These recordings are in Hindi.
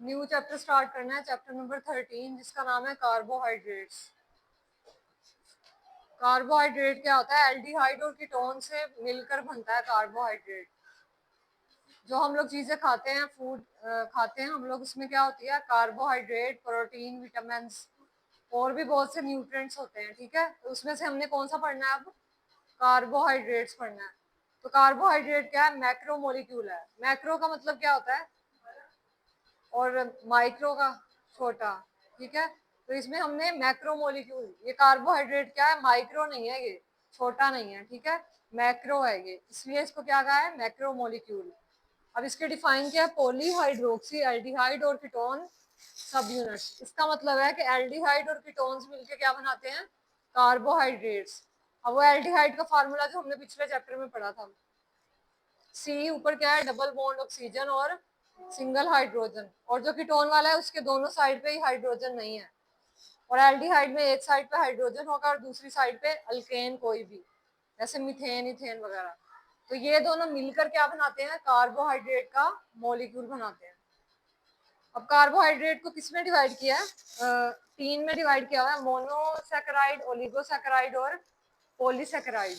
न्यू चैप्टर स्टार्ट करना है, चैप्टर नंबर 13, जिसका नाम है कार्बोहाइड्रेट्स। कार्बोहाइड्रेट क्या होता है? एल्डिहाइड और कीटोन से मिलकर बनता है कार्बोहाइड्रेट। जो हम लोग चीजें खाते हैं, फूड खाते हैं हम लोग, उसमें क्या होती है? कार्बोहाइड्रेट, प्रोटीन, विटामिन और भी बहुत से न्यूट्रिएंट्स होते हैं। ठीक है, तो उसमें से हमने कौन सा पढ़ना है अब? कार्बोहाइड्रेट्स पढ़ना है। तो कार्बोहाइड्रेट क्या है? मैक्रो मोलिक्यूल है। मैक्रो का मतलब क्या होता है? और माइक्रो का छोटा। ठीक है, तो इसमें हमने मैक्रो मोलिक्यूल, ये कार्बोहाइड्रेट क्या है? माइक्रो नहीं है, ये छोटा नहीं है। ठीक है, मैक्रो है ये, इसलिए इसको क्या कहा है? Macro molecule. अब इसके डिफाइन क्या है? पॉलीहाइड्रोक्सी एल्डिहाइड और कीटोन सब यूनिट्स। इसका मतलब है कि एल्डिहाइड और कीटोन्स मिलके क्या बनाते हैं? कार्बोहाइड्रेट्स। अब वो एल्डिहाइड का फार्मूला जो हमने पिछले चैप्टर में पढ़ा था, सी ऊपर क्या है? डबल बॉन्ड ऑक्सीजन और सिंगल हाइड्रोजन, और जो कीटोन वाला है उसके दोनों साइड पे ही हाइड्रोजन नहीं है। और एल्डिहाइड में एक साइड पे हाइड्रोजन होगा और दूसरी साइड पे अल्केन, कोई भी, जैसे मीथेन, इथेन वगैरह। तो ये दोनों मिलकर क्या बनाते हैं? कार्बोहाइड्रेट का मॉलिक्यूल बनाते हैं। अब कार्बोहाइड्रेट को किसमें डिवाइड किया है? तीन में डिवाइड किया हुआ है, मोनोसैकेराइड, ओलिगोसैकेराइड और पॉलीसैकेराइड।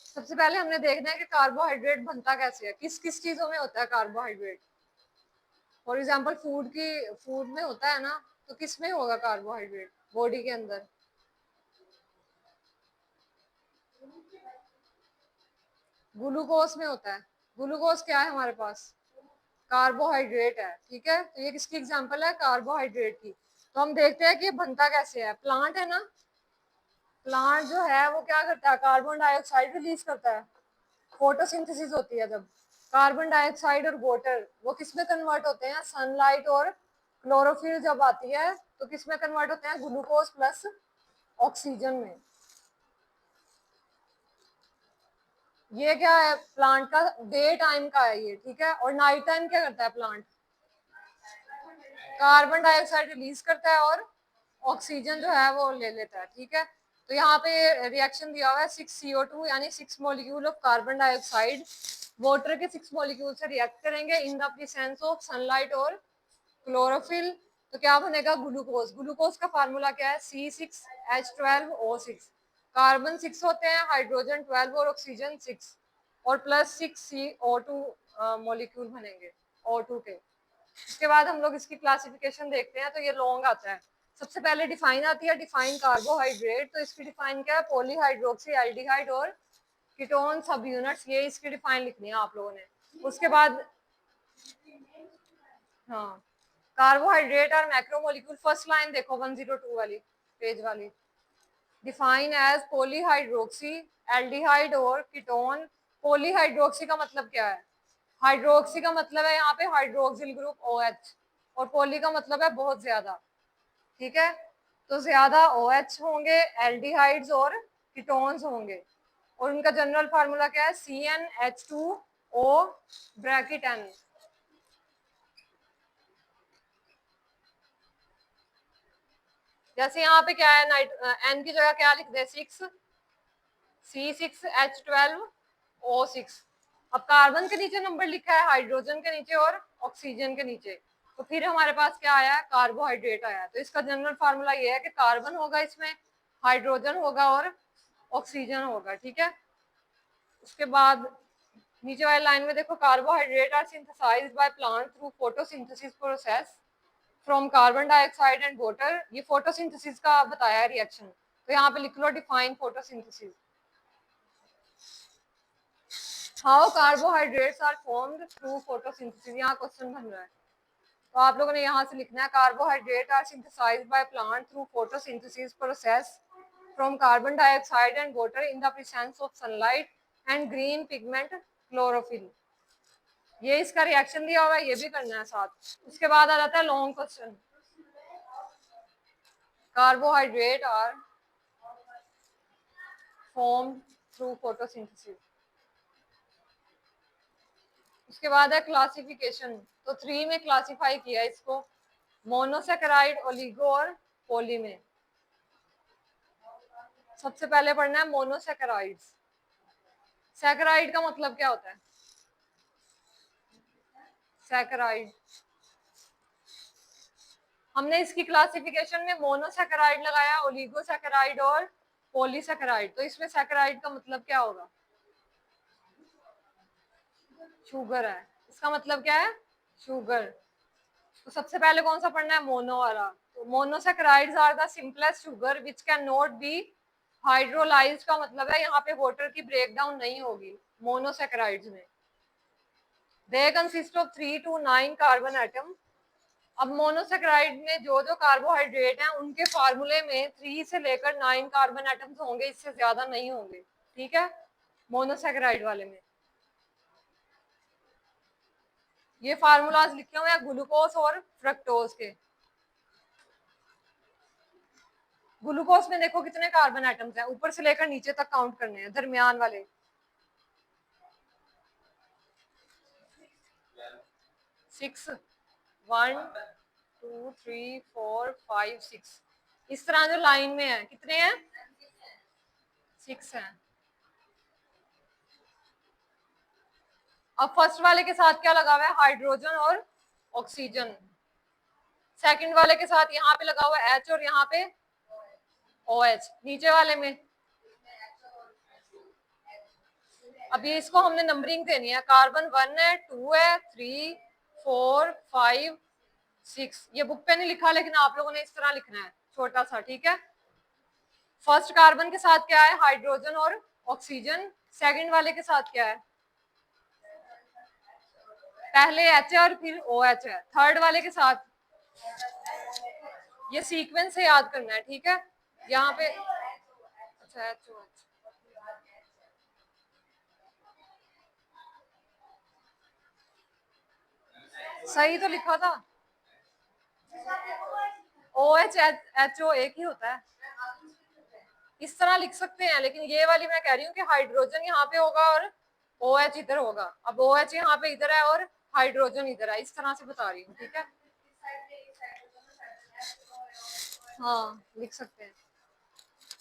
सबसे पहले हमने देखना है कि कार्बोहाइड्रेट बनता कैसे है, किस किस चीजों में होता है कार्बोहाइड्रेट। फॉर एग्जाम्पल फूड में होता है ना, तो किस में होगा कार्बोहाइड्रेट बॉडी के अंदर? ग्लूकोज में होता है। ग्लूकोज क्या है हमारे पास? कार्बोहाइड्रेट है। ठीक है, तो ये किसकी एग्जांपल है? कार्बोहाइड्रेट की। तो हम देखते हैं कि ये बनता कैसे है। प्लांट है ना, प्लांट जो है वो क्या करता है? कार्बन डाइऑक्साइड रिलीज करता है। फोटोसिंथेसिस होती है जब, कार्बन डाइऑक्साइड और वाटर वो किस में कन्वर्ट होते हैं? सनलाइट और क्लोरोफिल जब आती है तो किस में कन्वर्ट होते हैं? ग्लूकोज प्लस ऑक्सीजन में। ये क्या है? प्लांट का डे टाइम का है ये। ठीक है, और नाइट टाइम क्या करता है प्लांट? कार्बन डाइऑक्साइड रिलीज करता है और ऑक्सीजन जो है वो ले लेता है। ठीक है, तो यहाँ पे रिएक्शन दिया हुआ है 6CO2 यानी 6 molecule of carbon dioxide water के 6 मॉलिक्यूल से रिएक्ट करेंगे इन द प्रेजेंस ऑफ सनलाइट और क्लोरोफिल। तो क्या बनेगा? ग्लूकोज। ग्लूकोज का फार्मूला क्या है? C6H12O6। कार्बन 6 होते हैं, हाइड्रोजन 12 और ऑक्सीजन 6, और प्लस 6CO2 मॉलिक्यूल बनेंगे O2 के। इसके बाद हम लोग इसकी क्लासिफिकेशन देखते हैं, तो ये लॉन्ग आता है। सबसे पहले डिफाइन आती है, डिफाइन कार्बोहाइड्रेट। तो इसकी डिफाइन क्या है? पॉलीहाइड्रोक्सी एल्डिहाइड और कीटोन सब यूनिट्स, ये इसकी डिफाइन लिखनी है आप लोगों ने। उसके बाद हाँ, कार्बोहाइड्रेट और मैक्रोमोलिक्यूल। फर्स्ट लाइन देखो 102 वाली पेज वाली, डिफाइन एज पॉलीहाइड्रोक्सी एल्डिहाइड और कीटोन। पॉलीहाइड्रोक्सी का मतलब क्या है? हाइड्रोक्सी का मतलब है यहाँ पे हाइड्रोक्सिल ग्रुप OH, और पॉली का मतलब है बहुत ज्यादा। ठीक है, तो ज्यादा OH होंगे, एल्डिहाइड्स और कीटोन्स होंगे, और उनका जनरल फार्मूला क्या है? CnH2O bracket N। जैसे यहाँ पे क्या है? N की जगह क्या लिख दे? 6, C6H12O6। अब कार्बन के नीचे नंबर लिखा है, हाइड्रोजन के नीचे और ऑक्सीजन के नीचे, तो फिर हमारे पास क्या आया? कार्बोहाइड्रेट आया। तो इसका जनरल फार्मूला ये है कि कार्बन होगा इसमें, हाइड्रोजन होगा और ऑक्सीजन होगा। ठीक है, उसके बाद नीचे वाली लाइन में देखो, carbohydrate are synthesised by plant through photosynthesis process from carbon dioxide and water. ये फोटोसिंथेसिस का बताया है रिएक्शन, तो यहाँ पे लिख लो define photosynthesis. How carbohydrates are formed through photosynthesis, यहाँ क्वेश्चन बन रहा है। तो आप लोगों ने यहाँ से लिखना है, carbohydrate are synthesised by plant through photosynthesis process from carbon dioxide and water in the presence of sunlight and green pigment chlorophyll. ये इसका रिएक्शन दिया हुआ है, ये भी करना है साथ। उसके बाद आ जाता है long question, carbohydrate are formed through photosynthesis. उसके बाद है क्लासिफिकेशन, तो 3 में क्लासिफाई किया इसको, मोनोसैकेराइड, ओलिगो और पॉली में। सबसे पहले पढ़ना है मोनोसैकेराइड्स। सैकेराइड का मतलब क्या होता है? सैकेराइड हमने इसकी क्लासिफिकेशन में मोनोसैकेराइड लगाया, ओलिगोसैकेराइड और पॉलीसैकेराइड। तो इसमें सैकेराइड का मतलब क्या होगा? शुगर है, इसका मतलब क्या है? शुगर। तो सबसे पहले कौन सा पढ़ना है? मोनो वाला। तो monosaccharides are the simplest sugar which can not be hydrolysed, का मतलब है यहाँ पे वाटर की ब्रेकडाउन नहीं होगी मोनोसैकेराइड्स में। They consist of 3 to 9 carbon atom. अब मोनोसैकेराइड में जो जो कार्बोहाइड्रेट हैं उनके फार्मूले में 3 से लेकर 9 कार्बन एटम्स होंगे, इससे ज्यादा नहीं होंगे, ठीक है, मोनोसैकेराइड वाले में। ये फार्मूलाज लिखे हुए हैं ग्लूकोज और फ्रक्टोज के। ग्लूकोज में देखो कितने कार्बन एटम्स हैं, ऊपर से लेकर नीचे तक काउंट करने हैं, दरमियान वाले 6, 1 2 3 4 5 6, इस तरह जो लाइन में है कितने हैं? 6 हैं। अब फर्स्ट वाले के साथ क्या लगा हुआ है? हाइड्रोजन और ऑक्सीजन। सेकंड वाले के साथ यहाँ पे लगा हुआ है H और यहाँ पे OH। नीचे वाले में अब ये इसको हमने नंबरिंग देनी है। कार्बन 1 है, 2 है, 3 4 5 6। ये बुक पे नहीं लिखा, लेकिन आप लोगों ने इस तरह लिखना है छोटा सा, ठीक है। फर्स्ट कार्बन के साथ क्या है? हाइड्रोजन और ऑक्सीजन। सेकंड वाले के साथ क्या है? पहले H है और फिर OH है। थर्ड वाले के साथ ये सीक्वेंस से याद करना है, ठीक है। यहाँ पे अच्छा HOH सही तो लिखा था। OH HO एक ही होता है, इस तरह लिख सकते हैं, लेकिन ये वाली मैं कह रही हूँ कि हाइड्रोजन यहाँ पे होगा और OH इधर होगा। अब OH यहाँ पे इधर है और हाइड्रोजन इधर है, इस तरह से बता रही हूँ, ठीक है। हाँ लिख सकते हैं।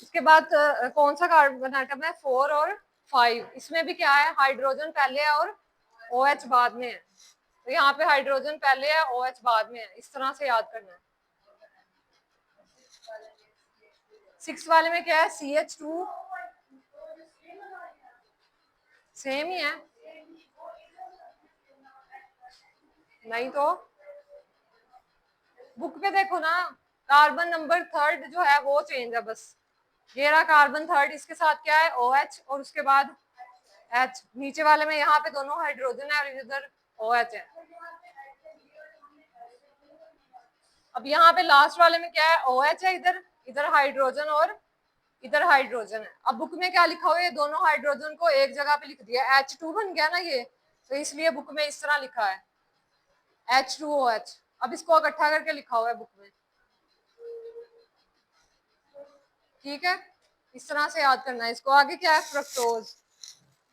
इसके बाद कौन सा कार्बन आइटम है? 4 और 5। इसमें भी क्या है? हाइड्रोजन पहले है और OH बाद में है। तो यहाँ पे हाइड्रोजन पहले है, OH बाद में है, इस तरह से याद करना है। 6 वाले में क्या है? CH2 सेम ही है, नहीं तो बुक पे देखो ना, कार्बन नंबर थर्ड जो है वो चेंज है बस। ये रहा कार्बन थर्ड, इसके साथ क्या है? OH और उसके बाद H। नीचे वाले में यहाँ पे दोनों हाइड्रोजन है और इधर OH है। अब यहाँ पे लास्ट वाले में क्या है? OH है, इधर इधर हाइड्रोजन और इधर हाइड्रोजन है। अब बुक में क्या लिखा हुआ है? दोनों हाइड्रोजन को एक जगह पे लिख दिया, H2 बन गया ना ये, तो इसलिए बुक में इस तरह लिखा है H2OH। अब इसको इकट्ठा करके लिखा हुआ है बुक में, ठीक है। इस तरह से याद करना है इसको। आगे क्या है? फ्रक्टोज।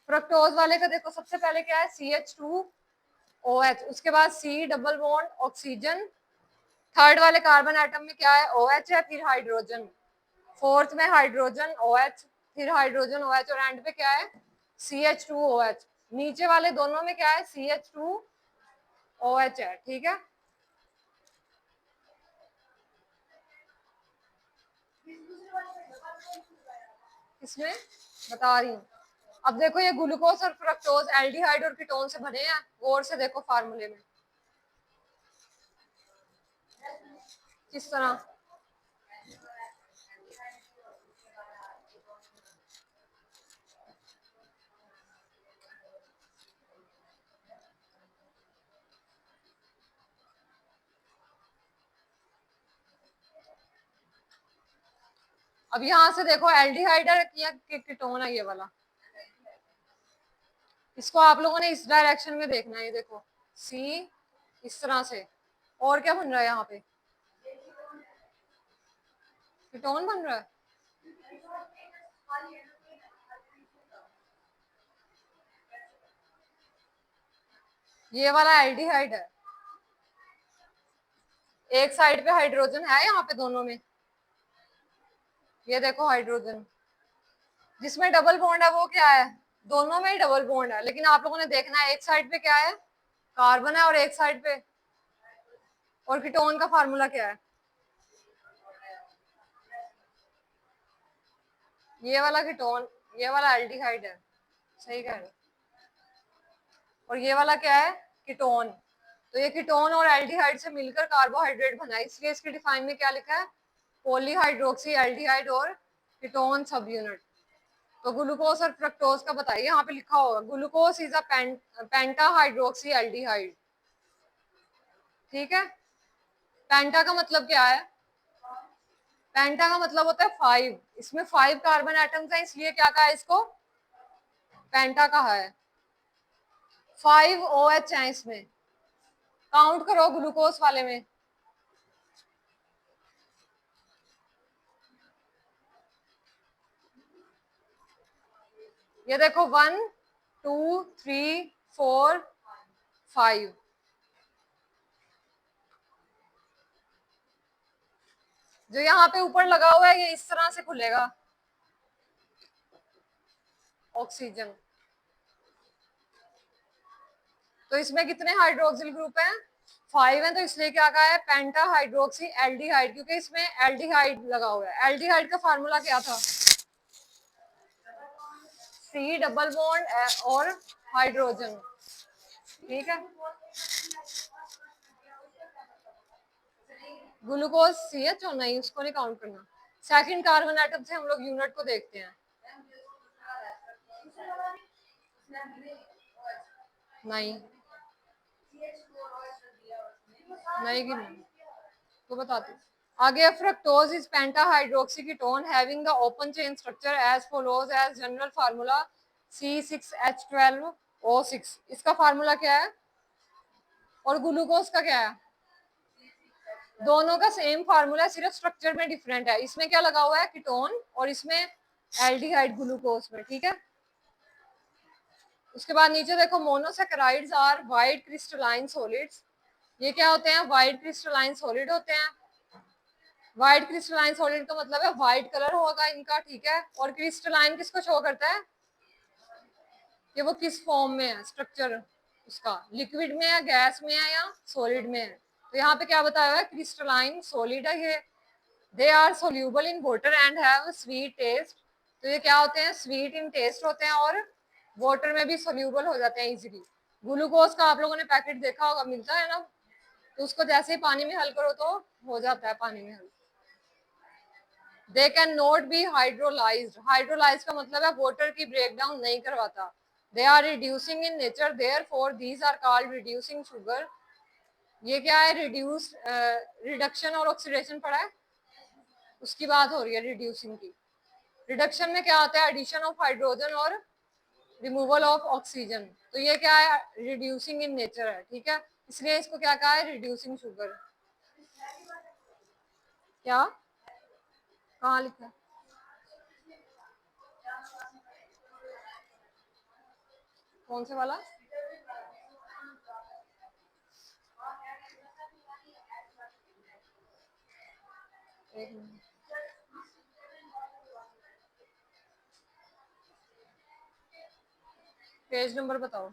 फ्रक्टोज वाले का देखो, सबसे पहले क्या है? CH2OH, उसके बाद C double bond oxygen. Third वाले कार्बन आइटम में क्या है? OH है, फिर हाइड्रोजन। फोर्थ में हाइड्रोजन OH, फिर हाइड्रोजन OH, और एंड पे क्या है? CH2OH। नीचे वाले दोनों में क्या है? CH2OH है, ठीक है। इसमें बता रही हूँ। अब देखो ये ग्लूकोज और फ्रक्टोज एल्डिहाइड और कीटोन से बने हैं, गौर से देखो फार्मूले में किस तरह। अब यहाँ से देखो एल्डिहाइड है या कीटोन है, ये वाला। इसको आप लोगों ने इस डायरेक्शन में देखना है, ये देखो सी इस तरह से। और क्या बन रहा है यहाँ पे? कीटोन बन रहा है। ये वाला एल्डिहाइड है, एक साइड पे हाइड्रोजन है यहाँ पे दोनों में, ये देखो हाइड्रोजन। जिसमें डबल बॉन्ड है वो क्या है? दोनों में ही डबल बॉन्ड है, लेकिन आप लोगों ने देखना है एक साइड पे क्या है? कार्बन है, और एक साइड पे। और कीटोन का फार्मूला क्या है? ये वाला कीटोन, ये वाला एल्डिहाइड है, सही कह रहे हो। और ये वाला क्या है, कीटोन। तो ये कीटोन और एल्डिहाइड से मिलकर कार्बोहाइड्रेट बना है, इसलिए इसके डिफाइन में क्या लिखा है, पॉलीहाइड्रोक्सी एल्डिहाइड और कीटोन सब यूनिट। तो ग्लूकोज और फ्रक्टोज का बताइए, यहाँ पे लिखा होगा glucose is a penta hydroxy aldehyde. ठीक है, पेंटा का मतलब क्या है, पेंटा का मतलब होता है 5, इसमें 5 कार्बन एटम्स हैं, इसलिए क्या कहा है इसको, पेंटा कहा है। 5 OH हैं इसमें, काउंट करो ग्लूकोज वाले में। ये देखो 1 2 3 4 5, जो यहाँ पे ऊपर लगा हुआ है ये इस तरह से खुलेगा, ऑक्सीजन। तो इसमें कितने हाइड्रोक्सिल ग्रुप हैं, 5 हैं, तो इसलिए क्या कहा है, पेंटा हाइड्रोक्सी एल्डिहाइड, क्योंकि इसमें एल्डिहाइड लगा हुआ है। एल्डिहाइड का फार्मूला क्या था, C डबल बॉन्ड और हाइड्रोजन। ठीक है, ग्लूकोज CH और नहीं, उसको नहीं काउंट करना। सेकंड कार्बन एटम से हम लोग यूनिट को देखते हैं, नहीं नहीं गिनना, तो बताते हैं। आगे fructose is penta hydroxy ketone having the open chain structure as follows as general formula C6H12O6। इसका फार्मूला क्या है, और ग्लूकोज का क्या है, दोनों का सेम फार्मूला, सिर्फ स्ट्रक्चर में डिफरेंट है। इसमें क्या लगा हुआ है, कीटोन, और इसमें एल्डिहाइड ग्लूकोज में। ठीक है, उसके बाद नीचे देखो, monosaccharides are white crystalline solids. ये क्या होते हैं, वाइट क्रिस्टलाइन सॉलिड होते हैं। व्हाइट क्रिस्टलाइन सॉलिड का मतलब है व्हाइट कलर होगा इनका। ठीक है, और क्रिस्टलाइन किसको शो करता है, कि वो किस फॉर्म में है, स्ट्रक्चर उसका लिक्विड में है, गैस में है, या सॉलिड में है। तो यहाँ पे क्या बताया हुआ है, क्रिस्टलाइन सॉलिड है ये। They are soluble in water and have sweet taste. तो ये क्या होते हैं, स्वीट इन टेस्ट होते हैं, और वाटर में भी सोल्यूबल हो जाते हैं इजीली। ग्लूकोज का आप लोगों ने पैकेट देखा होगा, मिलता है ना, तो उसको जैसे ही पानी में हल करो तो हो जाता है पानी में हल। They can not be hydrolysed. Hydrolyse का मतलब है वाटर की ब्रेकडाउन नहीं करवाता। They are reducing in nature, therefore these are called reducing sugar. ये क्या है, रिड्यूस, रिडक्शन और ऑक्सीडेशन पढ़ा है, उसकी बात हो रही है रिड्यूसिंग की। रिडक्शन में क्या होता है, एडिशन ऑफ हाइड्रोजन और रिमूवल ऑफ ऑक्सीजन। तो ये क्या है, रिड्यूसिंग इन नेचर है। ठीक है, इसलिए इसको क्या कहा है, रिड्यूसिंग शुगर। क्या, कहाँ लिखा है, कौन से वाला, एक मिनट, पेज नंबर बताओ।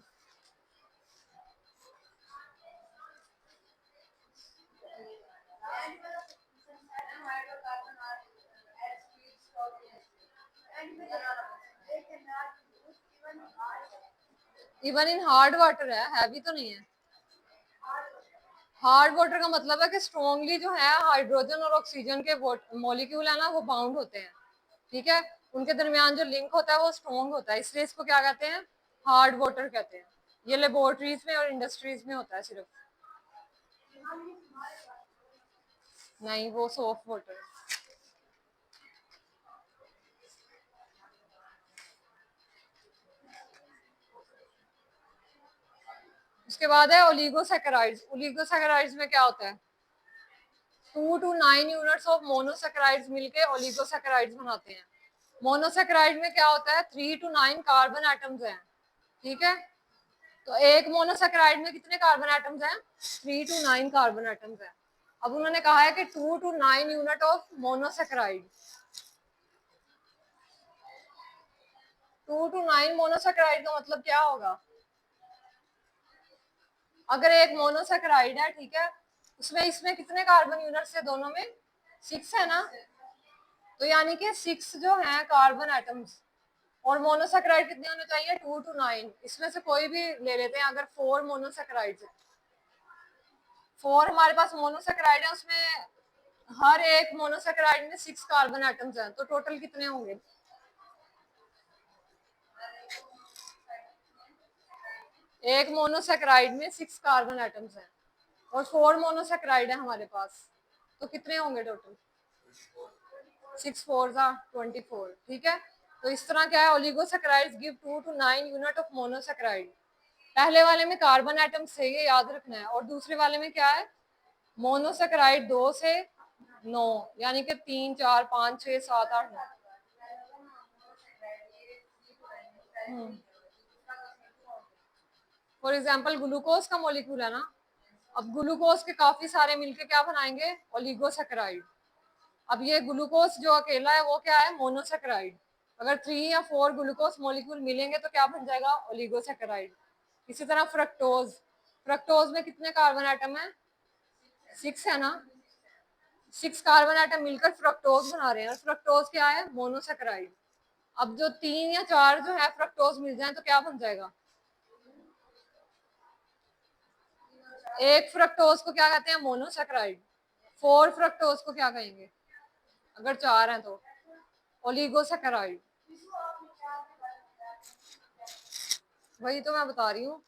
इवन इन हार्ड वाटर है, हैवी तो नहीं है। हार्ड वाटर का मतलब है कि स्ट्रॉन्गली जो है हाइड्रोजन और ऑक्सीजन के मॉलिक्यूल है ना, वो बाउंड होते हैं। ठीक है, उनके दरमियान जो लिंक होता है वो स्ट्रॉन्ग होता है, इसलिए इसको क्या कहते हैं, हार्ड वाटर कहते हैं। ये लेबोरेटरीज में और इंडस्ट्रीज में होता है सिर्फ, नहीं वो सॉफ्ट वाटर। उसके बाद है ओलिगोसैकेराइड्स। ओलिगोसैकेराइड्स में क्या होता है, 2 to 9 यूनिट्स ऑफ मोनोसैकेराइड्स मिलके ओलिगोसैकेराइड्स बनाते हैं। मोनोसैकेराइड में क्या होता है, 3 to 9 कार्बन एटम्स हैं। ठीक है, तो एक मोनोसैकेराइड में कितने कार्बन एटम्स हैं, 3 to 9 कार्बन एटम्स हैं। अब उन्होंने कहा है कि 2 to 9 unit of monosaccharide, 2 to 9 monosaccharide का मतलब क्या होगा, अगर एक मोनोसैकेराइड है, ठीक है, उसमें इसमें कितने कार्बन यूनिट्स है, दोनों में 6 है ना, तो यानी कि 6 जो है कार्बन एटम्स, और मोनोसेक्राइड कितने होने चाहिए? 2 to 9। इसमें से कोई भी ले लेते हैं। अगर 4 मोनोसेक्राइड है, 4 हमारे पास मोनोसेक्राइड है, उसमें हर एक मोनोसेक्राइड में 6 कार्बन एटम्स हैं, तो टोटल कितने होंगे? एक मोनोसेक्राइड में 6 कार्बन एटम्स हैं और 4 मोनोसेक्राइड है हमारे पास, तो कितने होंगे टोटल? 6 4 जा 24। ठीक है, तो इस तरह क्या है, oligosaccharides give 2 to 9 unit of monosaccharide. पहले वाले में कार्बन एटम्स थे, ये याद रखना है, और दूसरे वाले में क्या है, मोनोसेक्राइड 2 से 9, यानी कि 3 4 5 6 7 8 9। फॉर एग्जाम्पल ग्लूकोज का मॉलिक्यूल है ना, अब ग्लूकोज के काफी सारे मिलके क्या बनाएंगे? ओलिगोसेक्राइड। अब ये ग्लूकोज जो अकेला है वो क्या है? मोनोसेक्राइड। अगर 3 या 4 ग्लूकोज मॉलिक्यूल मिलेंगे तो क्या बन जाएगा? ओलिगोसेक्राइड। इसी तरह फ्रक्टोज, फ्रक्टोज में कितने कार्बन आइटम है? 6 है ना, 6 कार्बन आइटम मिलकर फ्रक्टोज बना रहे हैं, और फ्रक्टोज क्या है? मोनोसेक्राइड। अब जो 3 या 4 जो है फ्रक्टोज मिल जाए तो क्या बन जाएगा? एक फ्रक्टोज को क्या कहते हैं? मोनोसेक्राइड। 4 फ्रक्टोज को क्या कहेंगे अगर 4 हैं तो? ओलिगोसेक्राइड। वही तो मैं बता रही हूँ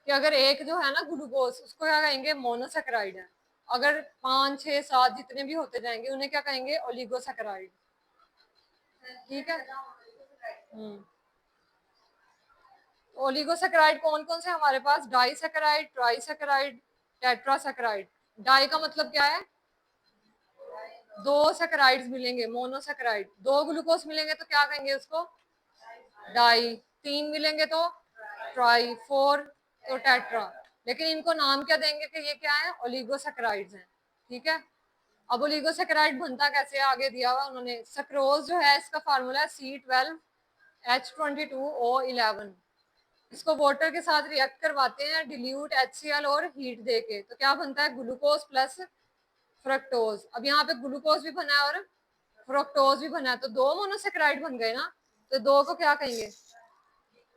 कि अगर एक जो है ना ग्लूकोज, उसको क्या कहेंगे? मोनोसेक्राइड है। अगर 5 6 7 जितने भी होते जाएंगे उन्हें क्या कहेंगे? ओलिगोसेक्राइड। ठीक है। ओलिगोसेक्राइड कौन कौन से हमारे पास? डाइसेक्राइड, ट्राइसेक्राइड, टेट्रासेक्राइड। डाई का मतलब क्या है? 2 सेक्राइड्स मिलेंगे, मोनोसेक्राइड। 2 ग्लूकोज मिलेंगे तो क्या कहेंगे उसको? डाई। 3 मिलेंगे तो ट्राई, 4 तो टेट्रा। लेकिन इनको नाम क्या देंगे कि ये क्या है? ओलिगोसेक्राइड्स हैं। ठीक है। अब ओलिगोसेक्राइड बनता कैसे है आगे दिया हुआ उन्होंने। सक्रोज जो है इसका फार्मूला है C12H22O11। इसको वाटर के साथ रिएक्ट करवाते हैं, डिल्यूट HCl और हीट देके, तो क्या बनता है? Glucose plus fructose. अब यहाँ पे ग्लूकोज भी बना है और फ्रक्टोज भी बना है, तो 2 मोनोसेक्राइड बन गए ना, तो 2 को क्या कहेंगे?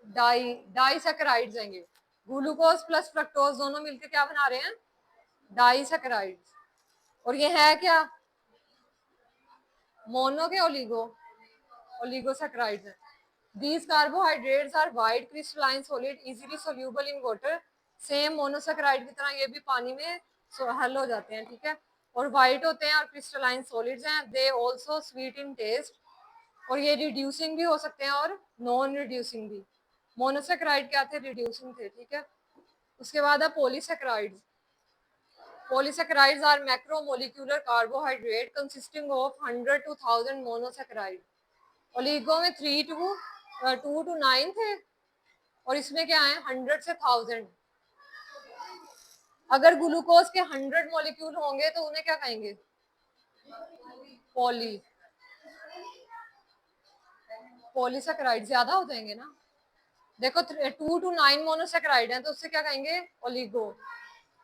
डाइसेक्राइड देंगे। ग्लूकोज प्लस फ्रक्टोज दोनों मिलकर क्या बना रहे हैं? डाइसेक्राइड। और ये है क्या? मोनो के ओलिगो, ओलिगोसेक्राइड्स हैं। These carbohydrates are white crystalline solid easily soluble in water। Same monosaccharide की तरह ये भी पानी में हल हो जाते हैं। ठीक है, और व्हाइट होते हैं और क्रिस्टलाइन सॉलिड्स हैं। They also sweet in taste, और ये रिड्यूसिंग भी हो सकते हैं और नॉन रिड्यूसिंग भी। मोनोसेक्राइड क्या थे? रिड्यूसिंग थे। ठीक है, उसके बाद है polysaccharides. Polysaccharides are macromolecular carbohydrate consisting of 100 to 1000 monosaccharide। Oligo में 2 to 9 थे, और इसमें क्या है? 100 से 1000। अगर ग्लूकोज के 100 मॉलिक्यूल होंगे तो उन्हें क्या कहेंगे? पॉली, पॉलीसेक्राइड ज्यादा हो जाएंगे ना। देखो 2 to 9 मोनोसेक्राइड है तो उससे क्या कहेंगे? ओलिगो।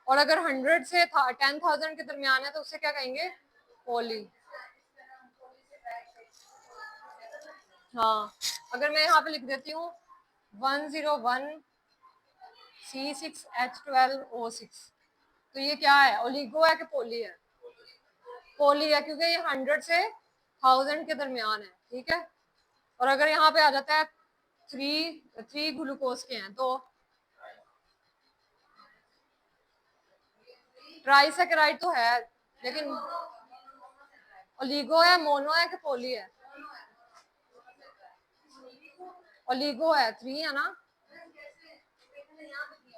और अगर 100 से 10,000 के दरमियान है तो उससे क्या कहेंगे? पॉली। हाँ, अगर मैं यहाँ पे लिख देती हूँ 101C6H12O6, तो ये क्या है? ओलिगो है कि पॉली है? पॉली है, क्योंकि ये 100 से 1000 के दरमियान है। ठीक है, और अगर यहाँ पे आ जाता है 3 ग्लूकोज के हैं तो ट्राइसेकेराइड तो है, लेकिन ओलिगो है, मोनो है कि पॉली है? ओलिगो है, 3 है ना।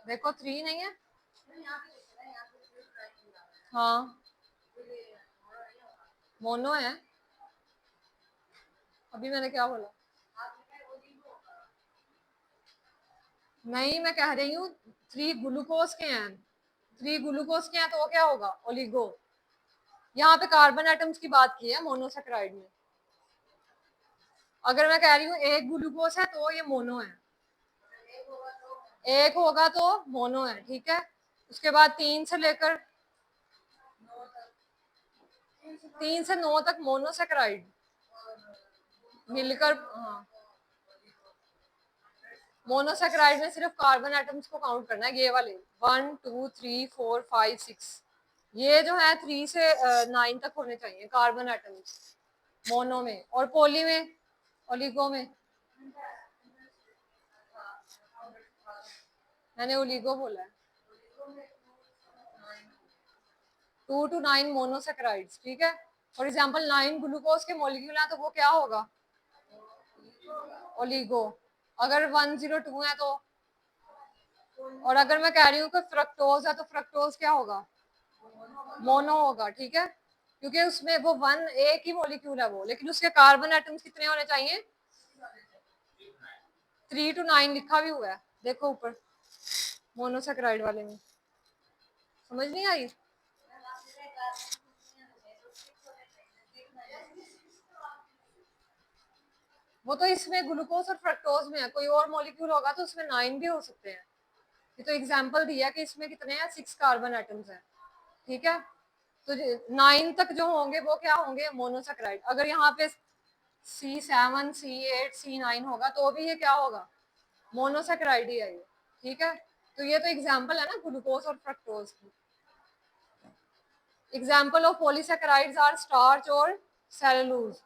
देखो 3 नहीं है। हाँ, मोनो है। अभी मैंने क्या बोला? नहीं, मैं कह रही हूँ 3 ग्लूकोज के हैं, 3 ग्लूकोज के हैं तो वो क्या होगा? ओलिगो। यहाँ पे कार्बन एटम्स की बात की है मोनोसेक्राइड में। अगर मैं कह रही हूँ 1 ग्लूकोज है तो ये मोनो है, 1 होगा तो मोनो है। ठीक है, उसके बाद 3 से 9 तक मोनोसेक्राइड, मिलकर, हाँ, मोनोसेक्राइड में सिर्फ कार्बन एटम्स को काउंट करना है, ये वाले 1 2 3 4 5 6, ये जो है 3 से 9 तक होने चाहिए कार्बन एटम्स मोनो में, और पोली में, ओलिगो में, मैंने ओलिगो बोला है। 2 to 9 मोनोसेक्राइड्स, ठीक है। फॉर एग्जांपल 9 ग्लूकोज के मॉलिक्यूल हैं तो वो क्या होगा, ओलिगो। अगर 102 है तो, और अगर मैं कह रही हूँ कि फ्रक्टोज है तो फ्रक्टोज क्या होगा, मोनो होगा, ठीक है। क्योंकि उसमें वो वन एक ही मॉलिक्यूल है वो, लेकिन उसके कार्बन एटम्स कितने होने चाहिए, 3 to 9 लिखा भी हुआ है, देखो ऊपर मोनोसेक्राइड वाले में। समझ नहीं आई? वो तो इसमें ग्लूकोज और फ्रक्टोज में है, कोई और मॉलिक्यूल होगा तो उसमें 9 भी हो सकते हैं। ये तो एग्जांपल दिया कि इसमें कितने हैं, 6 कार्बन एटम्स हैं, ठीक है। तो 9 तक जो होंगे वो क्या होंगे, मोनोसेक्राइड। अगर यहाँ पे C7 C8 C9 होगा तो भी ये क्या होगा, मोनोसेक्राइड ही है ये, ठीक है। तो ये तो एग्जांपल है ना ग्लूकोज और फ्रक्टोज की। Example of polysaccharides are starch और सेलुलोज।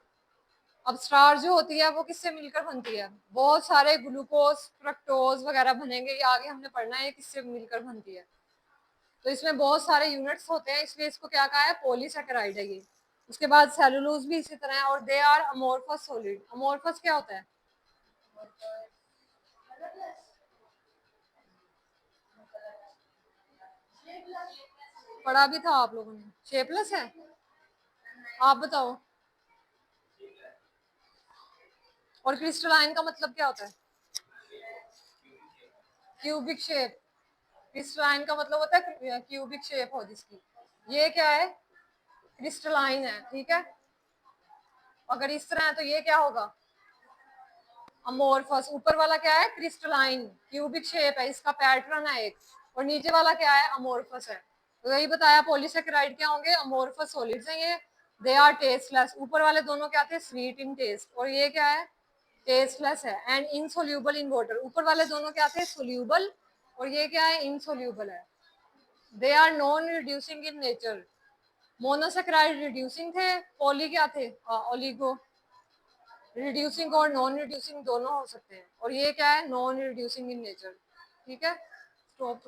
अब स्टार्च जो होती है वो किससे मिलकर बनती है, बहुत सारे ग्लूकोज फ्रक्टोज वगैरह बनेंगे, ये आगे हमने पढ़ना है किससे मिलकर बनती है। तो इसमें बहुत सारे यूनिट्स होते हैं, इसलिए इसको क्या कहा है, पॉलीसेकेराइड है ये। उसके बाद सेलुलोज भी इसी तरह है, और they are amorphous solid. Amorphous क्या होता है, पढ़ा भी था आप लोगों ने, शेपलेस है। आप बताओ। और क्रिस्टलाइन का मतलब क्या होता है, क्यूबिक शेप। क्रिस्टलाइन का मतलब होता है क्यूबिक शेप हो जिसकी। ये क्या है, क्रिस्टलाइन है, ठीक है। अगर इस तरह है तो ये क्या होगा, अमोर्फस। ऊपर वाला क्या है, क्रिस्टलाइन क्यूबिक शेप है, इसका पैटर्न है एक, और नीचे वाला क्या है, अमोर्फस है। तो यही बताया पॉलीसेकेराइड क्या होंगे, अमोर्फस सॉलिड्स हैं ये। They are tasteless. ऊपर वाले दोनों क्या थे, स्वीट इन टेस्ट, और ये क्या है, टेस्टलेस है एंड इनसोल्यूबल इन वाटर। ऊपर वाले दोनों क्या थे, सोल्यूबल, और ये क्या है, इनसोल्यूबल है। They are non reducing in nature. Monosaccharide reducing थे, पॉली क्या थे, ओलिगो। रिड्यूसिंग और नॉन रिड्यूसिंग दोनों हो सकते हैं, और ये क्या है, नॉन रिड्यूसिंग इन नेचर, ठीक है। स्टॉप।